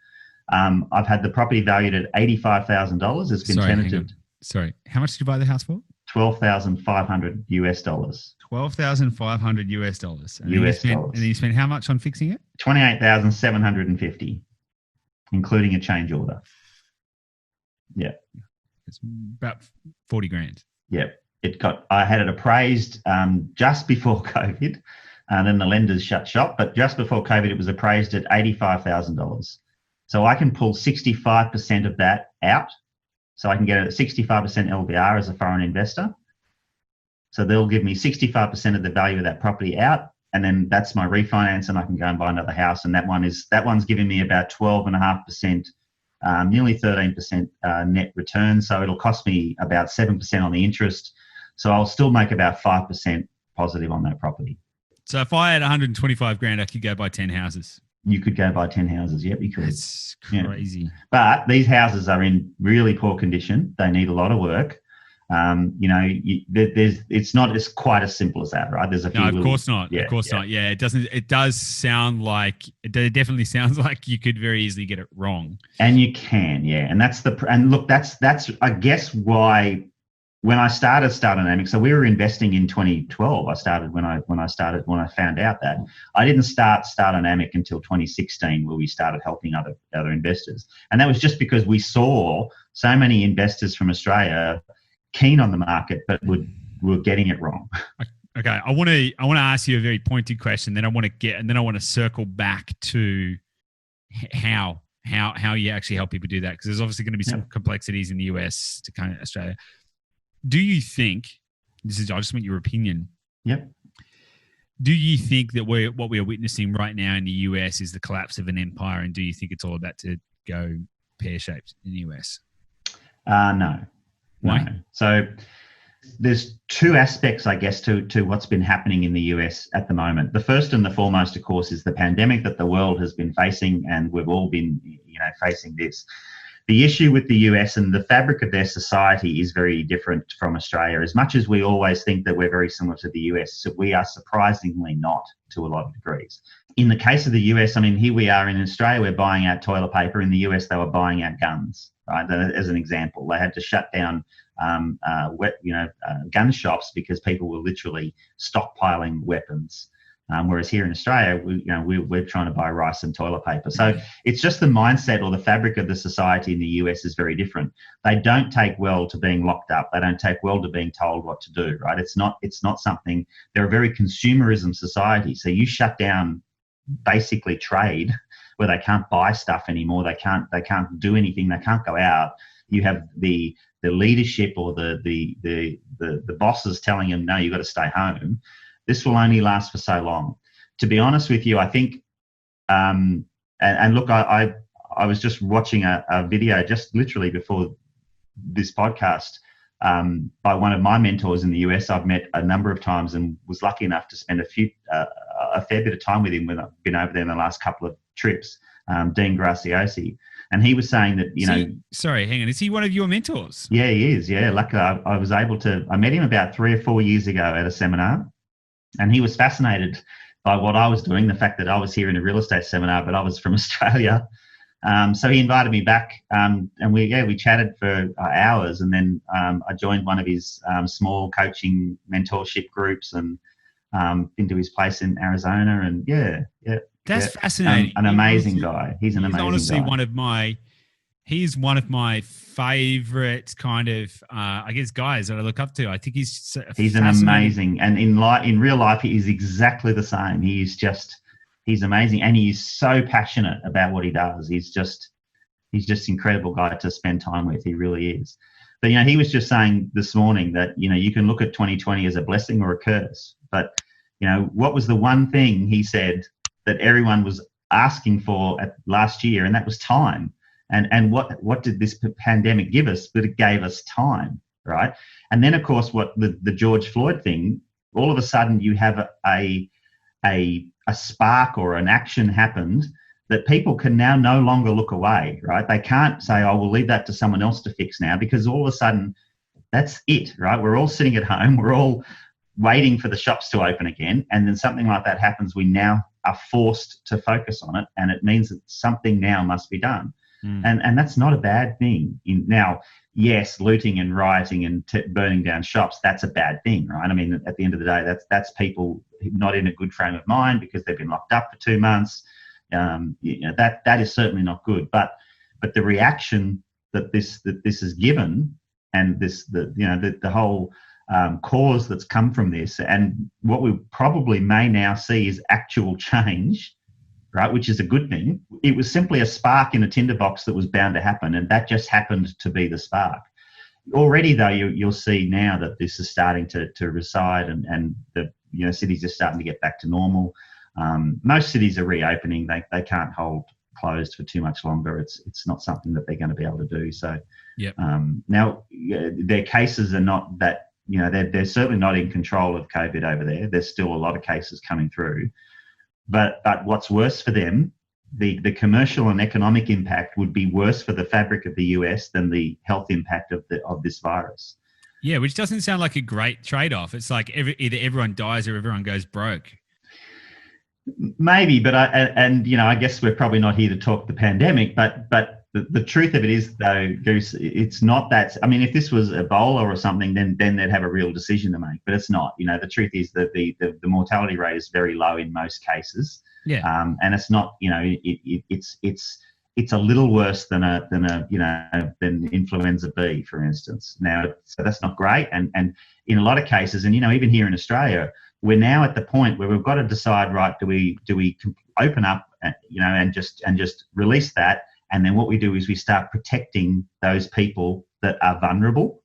I've had the property valued at $85,000. It's been tenanted. Sorry, how much did you buy the house for? $12,500 US. $12,500 US. And you spent how much on fixing it? $28,750, including a change order. Yeah, it's about $40,000. Yeah, I had it appraised just before COVID, and then the lenders shut shop. But just before COVID, it was appraised at $85,000. So I can pull 65% of that out. So I can get a 65% LVR as a foreign investor. So they'll give me 65% of the value of that property out, and then that's my refinance, and I can go and buy another house. And that one's giving me about 12.5%, nearly 13% net return. So it'll cost me about 7% on the interest. So I'll still make about 5% positive on that property. So if I had $125,000, I could go buy 10 houses. You could go buy 10 houses. Yep, you could. It's crazy. Yeah. But these houses are in really poor condition. They need a lot of work. It's not as quite as simple as that, right? There's a few. No, of course not. Yeah, of course not. Yeah, it doesn't. It does sound like it definitely sounds like you could very easily get it wrong. And you can, yeah. And that's I guess why when I started Startdynamic, so we were investing in 2012. I started when I found out that. I didn't start Startdynamic until 2016, where we started helping other investors. And that was just because we saw so many investors from Australia keen on the market, but were getting it wrong. Okay, I want to ask you a very pointed question. Then I want to circle back to how you actually help people do that, because there's obviously going to be some complexities in the US to kind of Australia. Do you think I just want your opinion? Yep. Do you think that what we are witnessing right now in the US is the collapse of an empire, and do you think it's all about to go pear-shaped in the US? No. Why? No. So there's two aspects, I guess, to what's been happening in the US at the moment. The first and the foremost, of course, is the pandemic that the world has been facing, and we've all been, facing this. The issue with the US and the fabric of their society is very different from Australia. As much as we always think that we're very similar to the US, we are surprisingly not to a lot of degrees. In the case of the US, I mean, here we are in Australia, we're buying out toilet paper. In the US, they were buying out guns, right? As an example, they had to shut down gun shops because people were literally stockpiling weapons. Whereas here in Australia, we're trying to buy rice and toilet paper. So it's just the mindset or the fabric of the society in the US is very different. They don't take well to being locked up. They don't take well to being told what to do, right? It's not something, they're a very consumerism society. So you shut down basically trade where they can't buy stuff anymore. They can't do anything. They can't go out. You have the leadership or the bosses telling them, no, you've got to stay home. This will only last for so long. To be honest with you, I think, and look, I was just watching a video just literally before this podcast by one of my mentors in the US. I've met a number of times and was lucky enough to spend a fair bit of time with him when I've been over there in the last couple of trips, Dean Graciosi. And he was saying that, Sorry, hang on. Is he one of your mentors? Yeah, he is. Yeah. Luckily, I was able to, I met him about 3 or 4 years ago at a seminar. And he was fascinated by what I was doing, the fact that I was here in a real estate seminar, but I was from Australia. So he invited me back, and we chatted for hours. And then I joined one of his small coaching mentorship groups and been to his place in Arizona. And that's fascinating. An amazing guy. He's an amazing guy. He's honestly he's one of my favorite kind of, guys that I look up to. I think he's an amazing, and in real life, he is exactly the same. He's amazing. And he's so passionate about what he does. He's just incredible guy to spend time with. He really is. But, he was just saying this morning that, you can look at 2020 as a blessing or a curse. But, what was the one thing he said that everyone was asking for last year? And that was time. And what did this pandemic give us? But it gave us time, right? And then, of course, what the George Floyd thing, all of a sudden you have a spark or an action happened that people can now no longer look away, right? They can't say, oh, we'll leave that to someone else to fix now, because all of a sudden that's it, right? We're all sitting at home. We're all waiting for the shops to open again. And then something like that happens. We now are forced to focus on it. And it means that something now must be done. And that's not a bad thing. Now, yes, looting and rioting and burning down shops, that's a bad thing, right? I mean, at the end of the day, that's people not in a good frame of mind because they've been locked up for 2 months. That is certainly not good. But the reaction that this is given, and the whole cause that's come from this, and what we probably may now see is actual change, right, which is a good thing. It was simply a spark in a tinderbox that was bound to happen, and that just happened to be the spark. Already, though, you'll see now that this is starting to reside, and the cities are starting to get back to normal. Most cities are reopening. They can't hold closed for too much longer. It's not something that they're going to be able to do. So, now their cases are not that, they're certainly not in control of COVID over there. There's still a lot of cases coming through. But what's worse for them, the commercial and economic impact would be worse for the fabric of the US than the health impact of this virus. Yeah, which doesn't sound like a great trade-off. It's like either everyone dies or everyone goes broke. Maybe, but I guess we're probably not here to talk the pandemic, but the truth of it is, though, Goose, it's not that. I mean, if this was Ebola or something, then they'd have a real decision to make. But it's not. The truth is that the mortality rate is very low in most cases. Yeah. And it's not. It's a little worse than influenza B, for instance. Now, so that's not great. And in a lot of cases, and even here in Australia, we're now at the point where we've got to decide, right? Do we open up, and just release that? And then what we do is we start protecting those people that are vulnerable,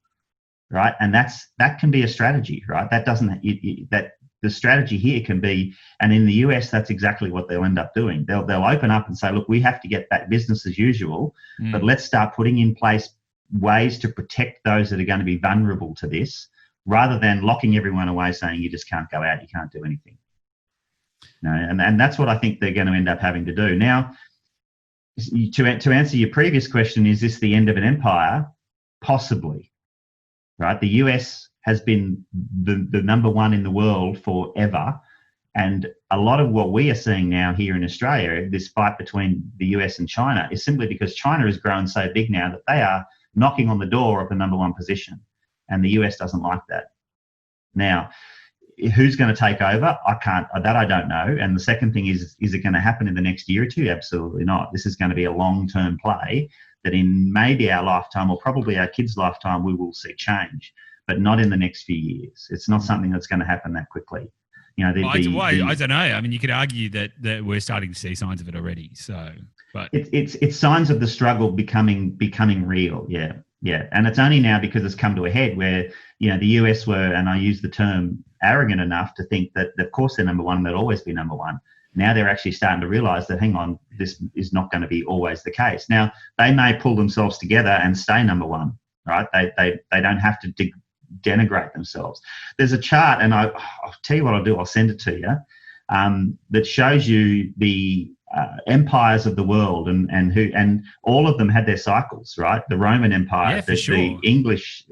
right? And that can be a strategy, right? That doesn't that the strategy here can be, and in the US, that's exactly what they'll end up doing. They'll open up and say, look, we have to get back business as usual, but let's start putting in place ways to protect those that are going to be vulnerable to this, rather than locking everyone away, saying you just can't go out, you can't do anything. No, and that's what I think they're going to end up having to do. Now, to answer your previous question, is this the end of an empire? Possibly, right? The US has been the number one in the world forever. And a lot of what we are seeing now here in Australia, this fight between the US and China, is simply because China has grown so big now that they are knocking on the door of the number one position. And the US doesn't like that. Now, who's going to take over? I don't know. And the second thing is it going to happen in the next year or two? Absolutely not. This is going to be a long-term play that in maybe our lifetime, or probably our kids' lifetime, we will see change, but not in the next few years. It's not something that's going to happen that quickly. You know, I don't know. I mean, you could argue that we're starting to see signs of it already. So, but it's signs of the struggle becoming real. Yeah, and it's only now because it's come to a head where, you know, the US were, and I use the term, arrogant enough to think that of course they're number one, they'll always be number one. Now they're actually starting to realise that, hang on, this is not going to be always the case. Now they may pull themselves together and stay number one, right? They don't have to denigrate themselves. There's a chart, and I'll tell you what I'll do. I'll send it to you, that shows you the empires of the world and all of them had their cycles, right? The Roman Empire, the English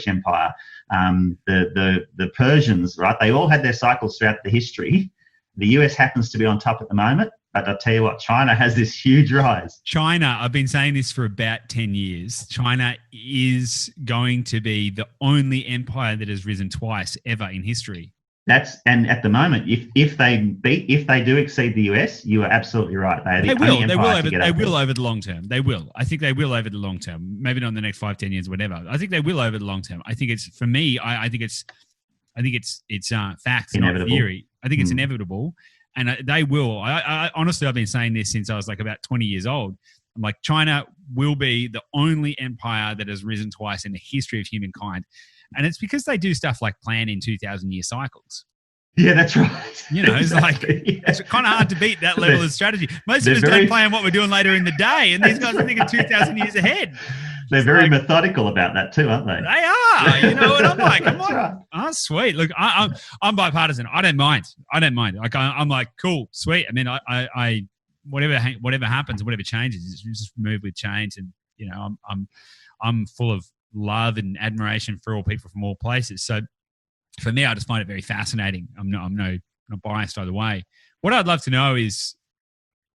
Empire, the Persians, right? They all had their cycles throughout the history. The US happens to be on top at the moment, but I'll tell you what, China has this huge rise. China, I've been saying this for about 10 years. China is going to be the only empire that has risen twice ever in history. And at the moment, if they do exceed the US, you are absolutely right. They will over the long term. They will. I think they will over the long term. Maybe not in the next 5-10 years, whatever. I think they will over the long term. I think it's, for me, I think it's facts, not theory. I think it's inevitable, and they will. I honestly, I've been saying this since I was like about 20 years old. I'm like, China will be the only empire that has risen twice in the history of humankind. And it's because they do stuff like plan in 2,000-year cycles. Yeah, that's right. You know, it's it's kind of hard to beat that level of strategy. Most of us don't plan what we're doing later in the day, and these guys are thinking 2,000 years ahead. They're very methodical about that too, aren't they? They are, you know. And I'm like, right. Oh, sweet. Look, I'm bipartisan. I don't mind. Like, I'm like, cool, sweet. I mean, I whatever happens, whatever changes, just move with change. And you know, I'm full of love and admiration for all people from all places. So for me, I just find it very fascinating. I'm not biased either way. What I'd love to know is,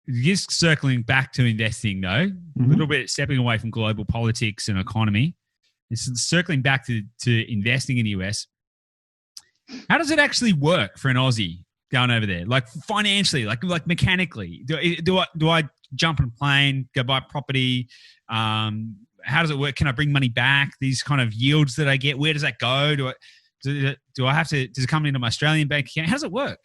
just circling back to investing though, a little bit stepping away from global politics and economy, and circling back to investing in the US. How does it actually work for an Aussie going over there? Like financially, like mechanically, do I jump on a plane, go buy property? How does it work? Can I bring money back? These kind of yields that I get, where does that go? Do I have to? Does it come into my Australian bank account? How does it work?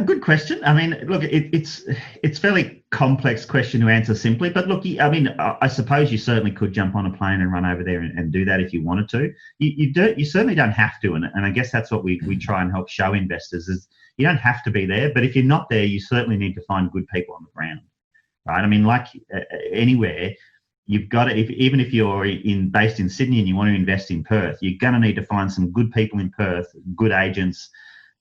Good question. I mean, look, it's a fairly complex question to answer simply. But look, I mean, I suppose you certainly could jump on a plane and run over there and do that if you wanted to. You certainly don't have to, and I guess that's what we try and help show investors is you don't have to be there. But if you're not there, you certainly need to find good people on the ground, right? I mean, like anywhere. You've got to, even if you're based in Sydney and you want to invest in Perth, you're going to need to find some good people in Perth, good agents,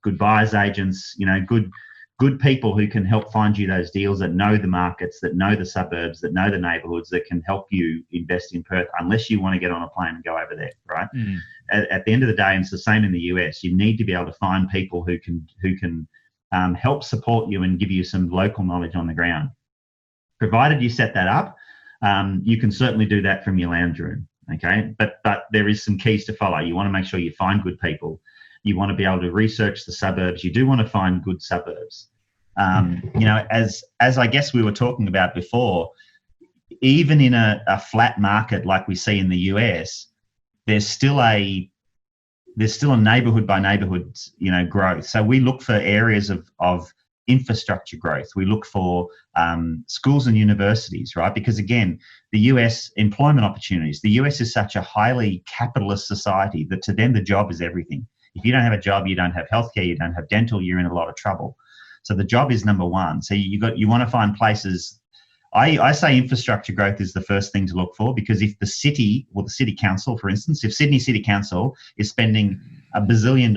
good buyers agents, you know, good people who can help find you those deals, that know the markets, that know the suburbs, that know the neighbourhoods, that can help you invest in Perth, unless you want to get on a plane and go over there, right? At the end of the day, and it's the same in the US, you need to be able to find people who can help support you and give you some local knowledge on the ground. Provided you set that up, you can certainly do that from your lounge room, okay? But there is some keys to follow. You want to make sure you find good people. You want to be able to research the suburbs. You do want to find good suburbs. You know, as I guess we were talking about before, even in a flat market like we see in the US, there's still a neighbourhood by neighbourhood, you know, growth. So we look for areas of infrastructure growth. We look for schools and universities, right? Because again, the US employment opportunities, the US is such a highly capitalist society that to them the job is everything. If you don't have a job, you don't have healthcare, you don't have dental, you're in a lot of trouble. So the job is number one. So you want to find places I say infrastructure growth is the first thing to look for, because if the city or the city council, for instance, if Sydney City Council is spending $1 billion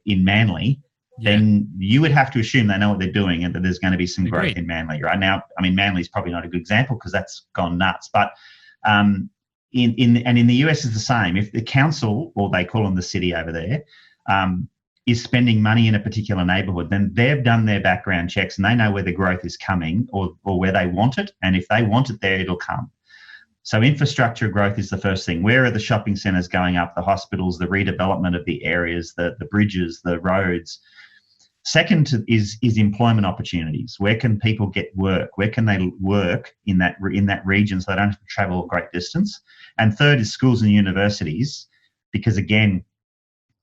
in Manly, then you would have to assume they know what they're doing and that there's going to be some growth in Manly. Right now, I mean, Manly is probably not a good example because that's gone nuts. But in the US is the same. If the council, or they call them the city over there, is spending money in a particular neighbourhood, then they've done their background checks and they know where the growth is coming or where they want it. And if they want it there, it'll come. So infrastructure growth is the first thing. Where are the shopping centres going up, the hospitals, the redevelopment of the areas, the bridges, the roads? Second is employment opportunities. Where can people get work? Where can they work in that region so they don't have to travel a great distance? And third is schools and universities, because again,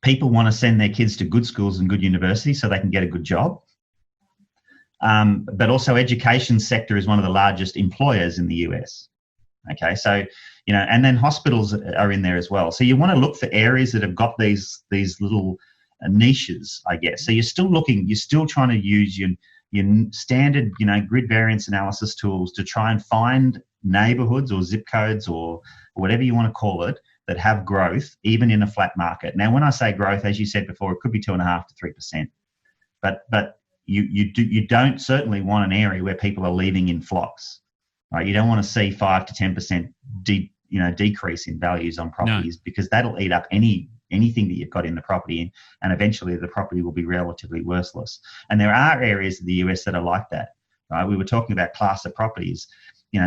people want to send their kids to good schools and good universities so they can get a good job. But also education sector is one of the largest employers in the US. Okay, so, and then hospitals are in there as well. So you want to look for areas that have got these little niches, I guess. So you're still trying to use your standard, grid variance analysis tools to try and find neighborhoods or zip codes or whatever you want to call it that have growth, even in a flat market. Now, when I say growth, as you said before, it could be 2.5% to 3%. But you don't certainly want an area where people are leaving in flocks, right? You don't want to see 5 to 10% decrease in values on properties, because that'll eat up anything that you've got in the property, and eventually the property will be relatively worthless. And there are areas of the US that are like that, right? We were talking about class of properties.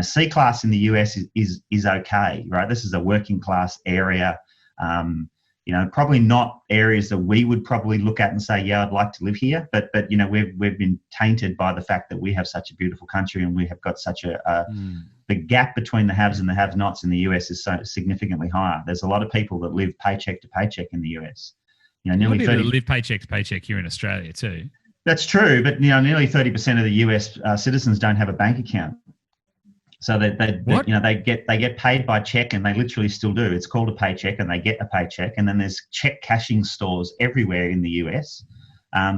C class in the US is okay, right? This is a working class area. Probably not areas that we would probably look at and say, yeah, I'd like to live here. But we've been tainted by the fact that we have such a beautiful country and we have got such the gap between the haves and the have-nots in the US is so significantly higher. There's a lot of people that live paycheck to paycheck in the US. Nearly people that live paycheck to paycheck here in Australia too. That's true, but nearly 30% of the US citizens don't have a bank account. So they get paid by check, and they literally still do. It's called a paycheck, and they get a paycheck. And then there's check cashing stores everywhere in the US.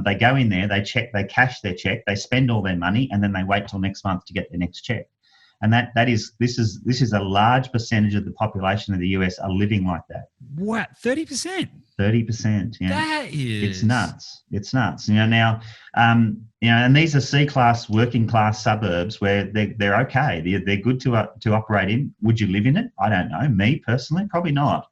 They go in there, they cash their check, they spend all their money, and then they wait till next month to get their next check. And this is a large percentage of the population of the US are living like that. What, 30%? 30%. Yeah, that is. It's nuts. It's nuts. Now, and these are C-class, working class suburbs where they're okay. They're good to operate in. Would you live in it? I don't know. Me personally, probably not.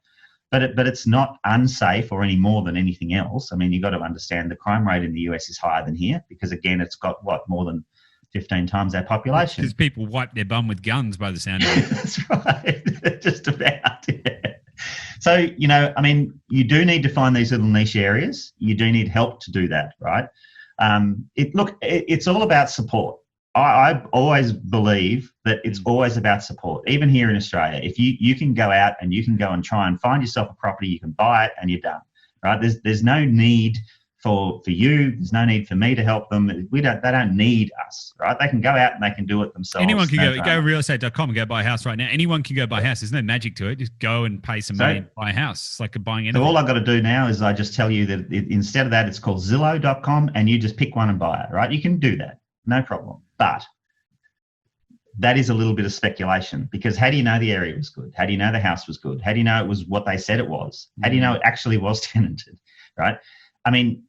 But it's not unsafe or any more than anything else. I mean, you've got to understand the crime rate in the US is higher than here because, again, it's got more than 15 times our population. Because people wipe their bum with guns by the sound of it. That's right. Just about, yeah. So, you do need to find these little niche areas. You do need help to do that, right? It's all about support. I always believe that it's always about support. Even here in Australia, if you can go out and you can go and try and find yourself a property, you can buy it and you're done, right? There's no need for you. There's no need for me to help them. They don't need us, right? They can go out and they can do it themselves. Anyone can go realestate.com and go buy a house right now. Anyone can go buy a house. There's no magic to it. Just go and pay some money and buy a house. It's like buying anything. So all I've got to do now is I just tell you that instead of that, it's called Zillow.com, and you just pick one and buy it, right? You can do that. No problem. But that is a little bit of speculation, because how do you know the area was good? How do you know the house was good? How do you know it was what they said it was? How do you know it actually was tenanted, right? I mean,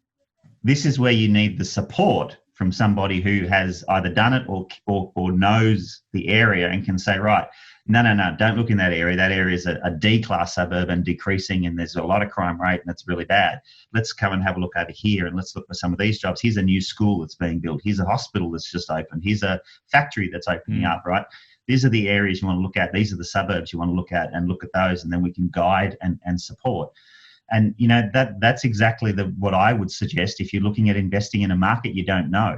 this is where you need the support from somebody who has either done it or knows the area and can say, right, no, don't look in that area. That area is a D-class suburb and decreasing, and there's a lot of crime rate, and it's really bad. Let's come and have a look over here, and let's look for some of these jobs. Here's a new school that's being built. Here's a hospital that's just opened. Here's a factory that's opening up, right? These are the areas you want to look at. These are the suburbs you want to look at, and look at those, and then we can guide and support. And, that's exactly what I would suggest. If you're looking at investing in a market you don't know,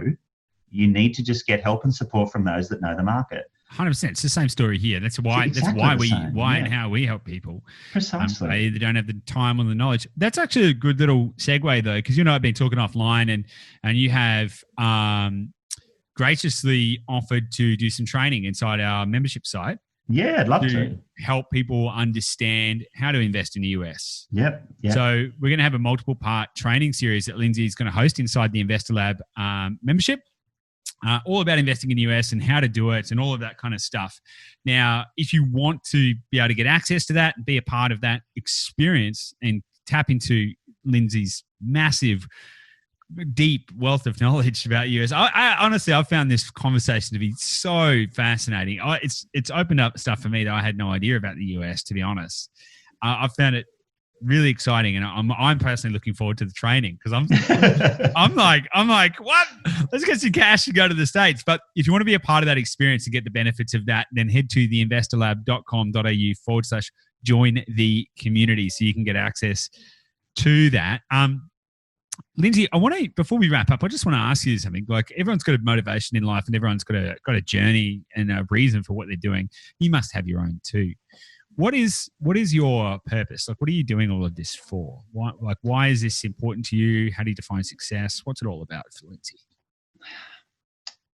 you need to just get help and support from those that know the market. 100%. It's the same story here. That's why and how we help people. Precisely. They either don't have the time or the knowledge. That's actually a good little segue, though, because I've been talking offline, and you have graciously offered to do some training inside our membership site. Yeah, I'd love to help people understand how to invest in the US. Yep. So we're going to have a multiple part training series that Lindsay is going to host inside the Investor Lab membership. all about investing in the US and how to do it and all of that kind of stuff. Now, if you want to be able to get access to that and be a part of that experience and tap into Lindsay's massive, deep wealth of knowledge about US, I honestly, I've found this conversation to be so fascinating. It's opened up stuff for me that I had no idea about the US, to be honest. I've found it really exciting, and I'm personally looking forward to the training because I'm like, what? Let's get some cash and go to the States. But if you want to be a part of that experience and get the benefits of that, then head to theinvestorlab.com.au/join the community so you can get access to that. Lindsay, before we wrap up, I just want to ask you something. Like, everyone's got a motivation in life and everyone's got a journey and a reason for what they're doing. You must have your own too. What is your purpose? Like, what are you doing all of this for? Why is this important to you? How do you define success? What's it all about for Lindsay?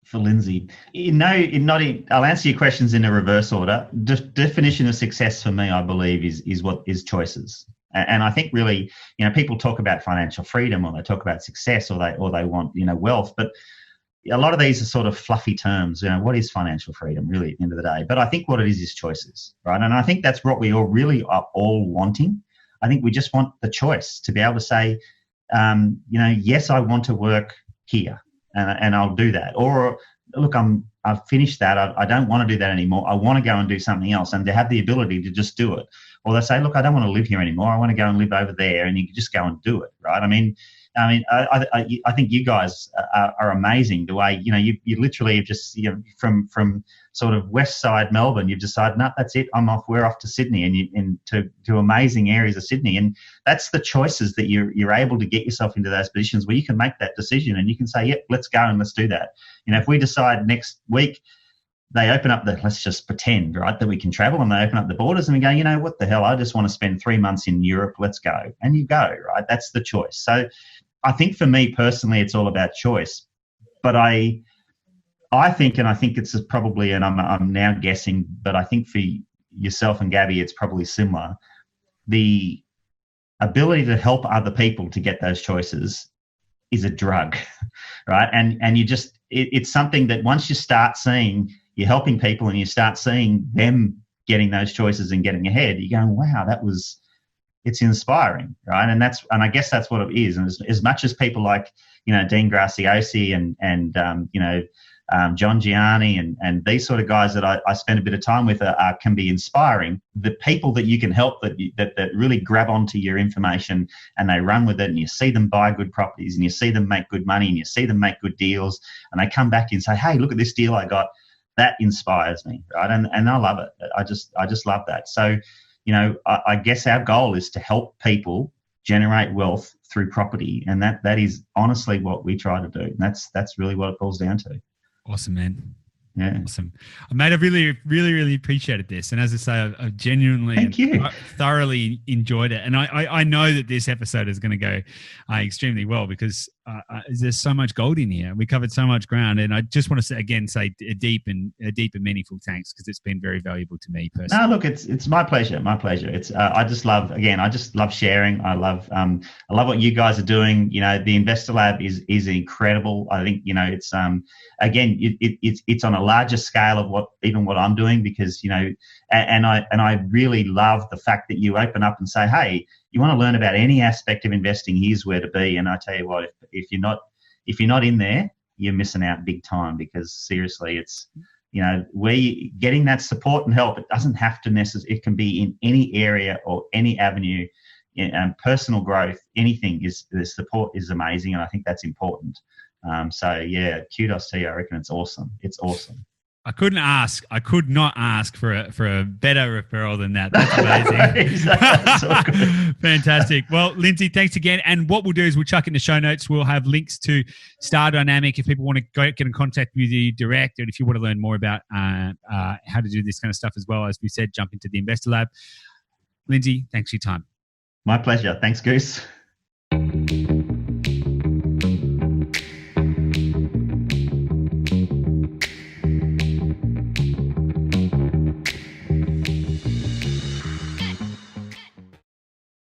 For Lindsay, I'll answer your questions in a reverse order. Definition of success for me, I believe, is choices. And I think really, people talk about financial freedom, or they talk about success, or they want, wealth, but a lot of these are sort of fluffy terms. What is financial freedom really at the end of the day? But I think what it is choices, right? And I think that's what we all really are all wanting. I think we just want the choice to be able to say, yes, I want to work here and I'll do that. Or look, I've finished that. I don't want to do that anymore. I want to go and do something else, and to have the ability to just do it. Or they say, look, I don't want to live here anymore. I want to go and live over there, and you can just go and do it, right? I think you guys are amazing. The way you literally have just from sort of west side Melbourne, you've decided, no, that's it. I'm off. We're off to Sydney, and to amazing areas of Sydney, and that's the choices that you're able to get yourself into those positions where you can make that decision and you can say, yep, let's go and let's do that. If we decide next week they open up let's just pretend, right, that we can travel, and they open up the borders and we go, what the hell? I just want to spend 3 months in Europe. Let's go, and you go, right? That's the choice. So I think for me personally, it's all about choice. But I think, and I think it's probably, and I'm now guessing, but I think for yourself and Gabby, it's probably similar. The ability to help other people to get those choices is a drug, right? And you just, it's something that once you start seeing you're helping people and you start seeing them getting those choices and getting ahead, you're going, wow, it's inspiring, right? And I guess that's what it is. And as much as people like, Dean Graciosi and John Gianni and these sort of guys that I spend a bit of time with can be inspiring, the people that you can help that really grab onto your information and they run with it, and you see them buy good properties and you see them make good money and you see them make good deals, and they come back and say, hey, look at this deal I got. That inspires me, right? And I love it. I just love that. So, I guess our goal is to help people generate wealth through property, and that is honestly what we try to do. And that's really what it boils down to. Awesome, man. Yeah. Awesome. Mate, I've really, really, really appreciated this. And as I say, I've genuinely thoroughly enjoyed it. And I know that this episode is going to go extremely well because there's so much gold in here. We covered so much ground. And I just want to say a deep and meaningful thanks because it's been very valuable to me personally. No, look, it's my pleasure. My pleasure. It's I just love sharing. I love what you guys are doing. The Investor Lab is incredible. I think, it's again, it's on a larger scale of what I'm doing because, and I really love the fact that you open up and say, hey, you want to learn about any aspect of investing, here's where to be. And I tell you what, if you're not in there, you're missing out big time because seriously, it's, where you getting that support and help, it doesn't have to necessarily, it can be in any area or any avenue, and personal growth, anything the support is amazing. And I think that's important. So yeah, kudos to you. I reckon it's awesome. It's awesome. I could not ask for a better referral than that. That's amazing. That's all good. Fantastic. Well, Lindsay, thanks again. And what we'll do is we'll chuck in the show notes. We'll have links to Star Dynamic if people want to get in contact with you direct, and if you want to learn more about how to do this kind of stuff as well. As we said, jump into the Investor Lab. Lindsay, thanks for your time. My pleasure. Thanks, Goose.